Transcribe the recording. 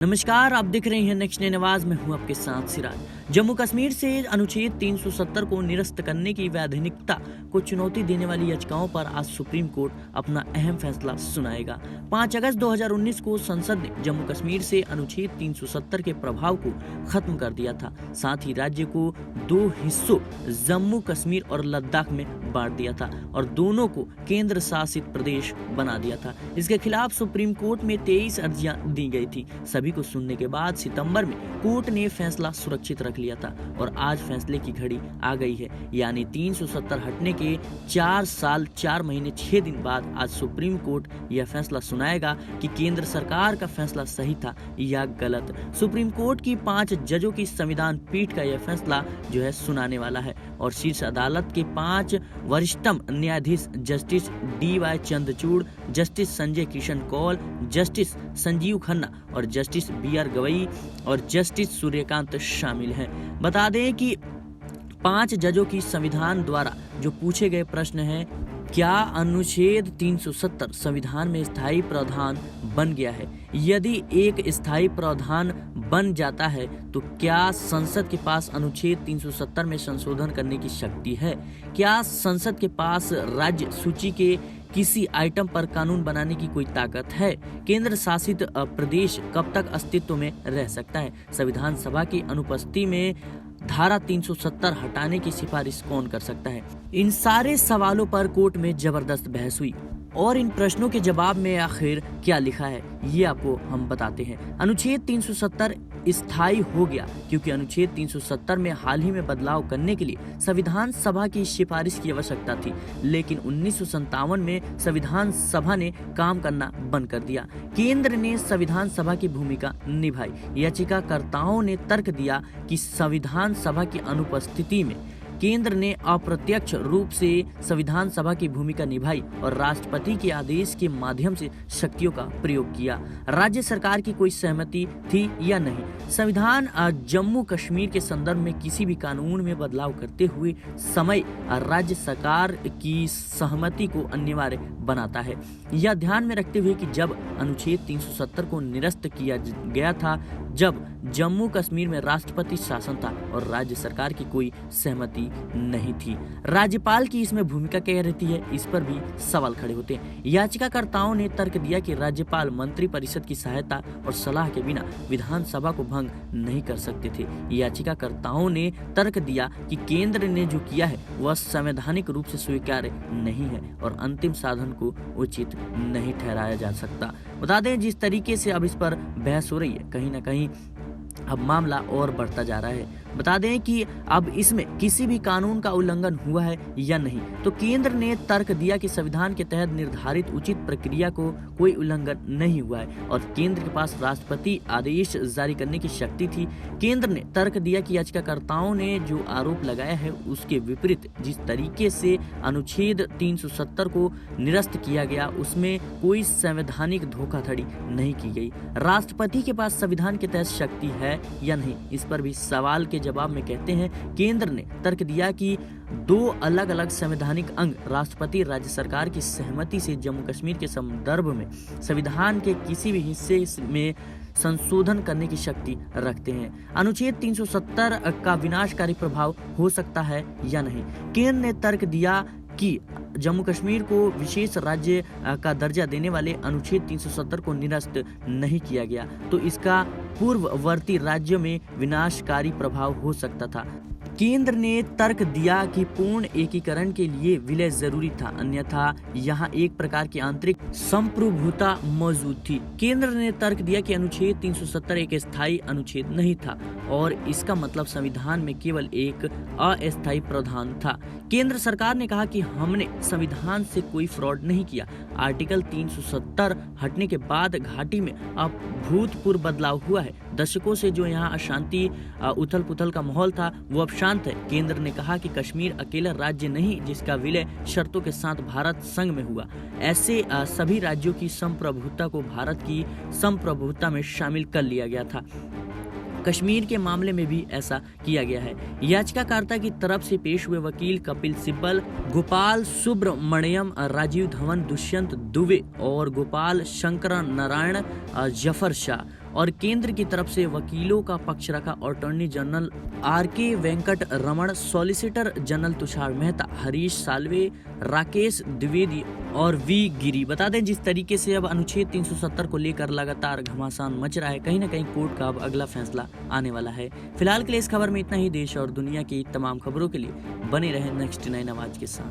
नमस्कार, आप देख रहे हैं नेक्स्ट नई आवाज में हूं आपके साथ सिराज। जम्मू कश्मीर से अनुच्छेद 370 को निरस्त करने की वैधानिकता को चुनौती देने वाली याचिकाओं पर आज सुप्रीम कोर्ट अपना अहम फैसला सुनाएगा। 5 अगस्त 2019 को संसद ने जम्मू कश्मीर से अनुच्छेद 370 के प्रभाव को खत्म कर दिया था। साथ ही राज्य को 2 हिस्सों जम्मू कश्मीर और लद्दाख में बांट दिया था और दोनों को केंद्र शासित प्रदेश बना दिया था। इसके खिलाफ सुप्रीम कोर्ट में 23 अर्जियां दी गई थी। सभी को सुनने के बाद सितंबर में कोर्ट ने फैसला सुरक्षित रख लिया था और आज फैसले की घड़ी आ गई है। यानी 370 हटने के 4 साल 4 महीने 6 दिन बाद आज सुप्रीम कोर्ट यह फैसला सुनाएगा कि केंद्र सरकार का फैसला सही था या गलत। सुप्रीम कोर्ट की 5 जजों की संविधान पीठ का यह फैसला जो है सुनाने वाला है और शीर्ष अदालत के 5 वरिष्ठतम न्यायाधीश justice DY Chandrachud, justice Sanjay Kishan Kaul, justice Sanjiv Khanna और जस्टिस BR गवई और जस्टिस सूर्यकांत शामिल हैं। बता दें कि 5 जजों की संविधान द्वारा जो पूछे गए प्रश्न हैं, क्या अनुच्छेद 370 संविधान में स्थायी प्रावधान बन गया है? यदि एक स्थायी प्रावधान बन जाता है तो क्या संसद के पास अनुच्छेद 370 में संशोधन करने की शक्ति है? क्या संसद के पास राज्य सूची के किसी आइटम पर कानून बनाने की कोई ताकत है? केंद्र शासित प्रदेश कब तक अस्तित्व में रह सकता है? संविधान सभा की अनुपस्थिति में धारा 370 हटाने की सिफारिश कौन कर सकता है? इन सारे सवालों पर कोर्ट में जबरदस्त बहस हुई और इन प्रश्नों के जवाब में आखिर क्या लिखा है ये आपको हम बताते हैं। अनुच्छेद 370 स्थायी हो गया क्योंकि अनुच्छेद 370 में हाल ही में बदलाव करने के लिए संविधान सभा की सिफारिश की आवश्यकता थी, लेकिन 1957 में संविधान सभा ने काम करना बंद कर दिया। केंद्र ने संविधान सभा की भूमिका निभाई। याचिकाकर्ताओं ने तर्क दिया कि संविधान सभा की अनुपस्थिति में केंद्र ने अप्रत्यक्ष रूप से संविधान सभा की भूमिका निभाई और राष्ट्रपति के आदेश के माध्यम से शक्तियों का प्रयोग किया। राज्य सरकार की कोई सहमति थी या नहीं? संविधान जम्मू कश्मीर के संदर्भ में किसी भी कानून में बदलाव करते हुए समय राज्य सरकार की सहमति को अनिवार्य बनाता है। यह ध्यान में रखते हुए कि जब अनुच्छेद 370 को निरस्त किया गया था, जब जम्मू कश्मीर में राष्ट्रपति शासन था और राज्य सरकार की कोई सहमति नहीं थी। राज्यपाल की इसमें भूमिका क्या रहती है, इस पर भी सवाल खड़े होते हैं। याचिकाकर्ताओं ने तर्क दिया कि राज्यपाल मंत्री परिषद की सहायता और सलाह के बिना विधानसभा को भंग नहीं कर सकते थे। याचिकाकर्ताओं ने तर्क दिया कि केंद्र ने जो किया है वह संवैधानिक रूप से स्वीकार्य नहीं है और अंतिम साधन को उचित नहीं ठहराया जा सकता। बता दें, जिस तरीके से अब इस पर बहस हो रही है, कहीं ना कहीं अब मामला और बढ़ता जा रहा है। बता दें कि अब इसमें किसी भी कानून का उल्लंघन हुआ है या नहीं। तो केंद्र ने तर्क दिया कि संविधान के तहत निर्धारित उचित प्रक्रिया को कोई उल्लंघन नहीं हुआ है और केंद्र के पास राष्ट्रपति आदेश जारी करने की शक्ति थी। केंद्र ने तर्क दिया कि याचिकाकर्ताओं ने जो आरोप लगाया है उसके विपरीत जिस तरीके से अनुच्छेद 370 को निरस्त किया गया उसमें कोई संवैधानिक धोखाधड़ी नहीं की गई। राष्ट्रपति के पास संविधान के तहत शक्ति है या नहीं, इस पर भी सवाल के जवाब में कहते हैं केंद्र ने तर्क दिया कि 2 अलग अलग संवैधानिक अंग राष्ट्रपति राज्य सरकार की सहमति से जम्मू कश्मीर के संदर्भ में संविधान के किसी भी हिस्से में संशोधन करने की शक्ति रखते हैं। अनुच्छेद 370 का विनाशकारी प्रभाव हो सकता है या नहीं। केंद्र ने तर्क दिया कि जम्मू कश्मीर को विशेष राज्य का दर्जा देने वाले अनुच्छेद 370 को निरस्त नहीं किया गया तो इसका पूर्ववर्ती राज्यों में विनाशकारी प्रभाव हो सकता था। केंद्र ने तर्क दिया कि पूर्ण एकीकरण के लिए विलय जरूरी था, अन्यथा यहाँ एक प्रकार की आंतरिक संप्रभुता मौजूद थी। केंद्र ने तर्क दिया कि अनुच्छेद 370 एक स्थायी अनुच्छेद नहीं था और इसका मतलब संविधान में केवल एक अस्थायी प्रावधान था। केंद्र सरकार ने कहा कि हमने संविधान से कोई फ्रॉड नहीं किया। आर्टिकल 370 हटने के बाद घाटी में अभूतपूर्व बदलाव हुआ है। दशकों से जो यहाँ अशांति उथल पुथल का माहौल था वो अब शांत है। केंद्र ने कहा कि कश्मीर अकेला राज्य नहीं जिसका विलय शर्तों के साथ भारत संघ में हुआ। ऐसे सभी राज्यों की संप्रभुता को भारत की संप्रभुता में शामिल कर लिया गया था। कश्मीर के मामले में भी ऐसा किया गया है। याचिकाकर्ता की तरफ से पेश हुए वकील कपिल सिब्बल, गोपाल सुब्रमण्यम, राजीव धवन, दुष्यंत दुबे और गोपाल शंकर नारायण जफर शाह और केंद्र की तरफ से वकीलों का पक्ष रखा। Attorney general R K. Venkat Raman, solicitor general Tushar Mehta, Harish Salve, Rakesh Dwivedi और वी गिरी। बता दें जिस तरीके से अब अनुच्छेद 370 को लेकर लगातार घमासान मच रहा है, कहीं ना कहीं कोर्ट का अब अगला फैसला आने वाला है। फिलहाल के लिए इस खबर में इतना ही। देश और दुनिया की तमाम खबरों के लिए बने रहें नेक्स्ट 9 आवाज के साथ।